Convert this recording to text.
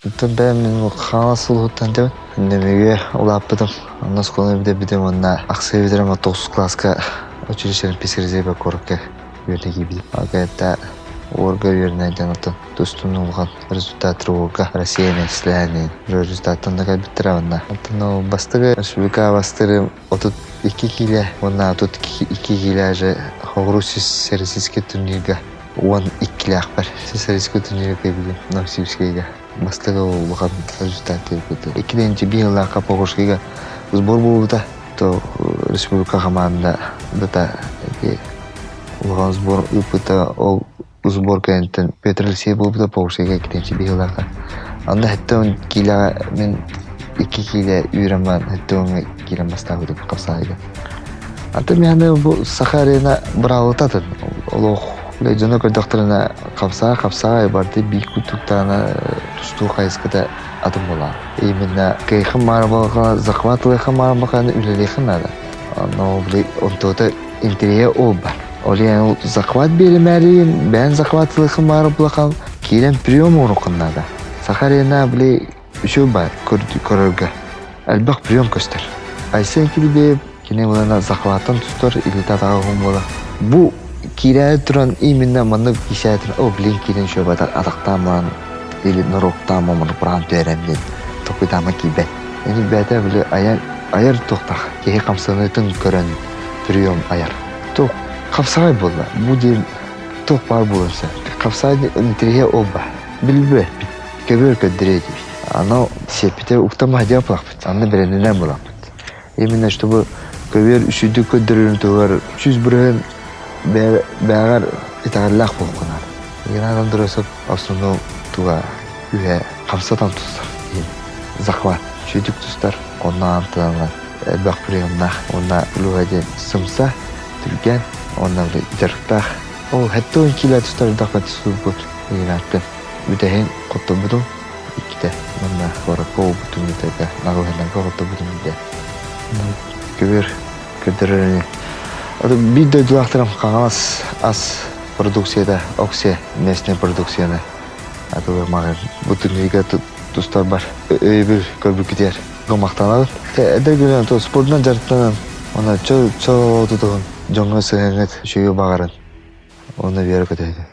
Tun ben min xanasıl hutan dem. Nemege ulapıdım. Ondan sonra bir de bidim onna aksevidirem 9 klaska училищенин писирзебе корке үйрөне gibi. Hakikaten orga yönünden atın. Dostum olgan rezultatı orga Россияны сләне. Результатын да биттер анда. Но бастыры республика бастыры 32 киле, онна 32 киле же Хогрусис сервиске турнирге 12 киле акбар. Сервиске турнирге билем. Новосибирскеге. Бастыры олган результаты көтө. 2-нче быйылга Капогошкеге сбор болду. То республика команда да улган сбор ыпыта ол сбор кентен Петр Алексей болду да Погошкеге 2-нче быйылга. Анда хәтта киле мен 2 киле үйрәнмән, хәтта аны киле бастагы дип капсайга. Анда мен бу Сахарина бравытатын. Олох лежоно көдөктөрүнө капса барды бик кутуктана тусту кайскыда атым була. Именно кайхым марбалга захватлы хамарбаганы үлелехин надо. Но бли онтота интерье оба. Олен захват беремәрин, бен захватлы хамарбаган килен прием урукын надо. Сахарина бли şu бар көрөргө. Албак прием көстөр. Айсен килбе кине булана захваттан тустор или татагым була. Бу кирә туран именно маны кишәтер. О блин килен şu бата атактаман или нороктам мамыр бран беремден. Токуйтама кибе. Эни бәтә биле аяр токтак. Кеге камсанытын көрөн прием аяр. Ток капсагай булла. Бу дем ток бар булса. Капсайды интерье оба. Билбе. Кебер көддүрөт. Оно сепите уктама диаплак. Аны беренелер булак. Именно чтобы кебер үшүдү көддүрөн төгөр 300 бүрен бәгәр итәрлек булган. Янадан дөресеп асыны туга үе камсатан тустар. Захват чөтүк тустар. Оннан антылган бак приемна. Онна лугаде сымса түргән. Оннан итәртах. Ол хәтта килә тустар дакат субут. Янатты. Бүтәһен котты бутун. İkide bana sonra kov bütün müddet nagıhından kovdu bütün müddet. Kıvır kıdırını. Adı bir de duyaklarım kanalaz az produksiyada oksiye mesne produksiyada. Adı mağar bütün müddet dostlar var. Öyle bir gider. Gomaktan alır. Eder günün to spordan jarttan ona çoğu tutuğun jonga senet şuyu bağırın. Onu bir yere götürdü.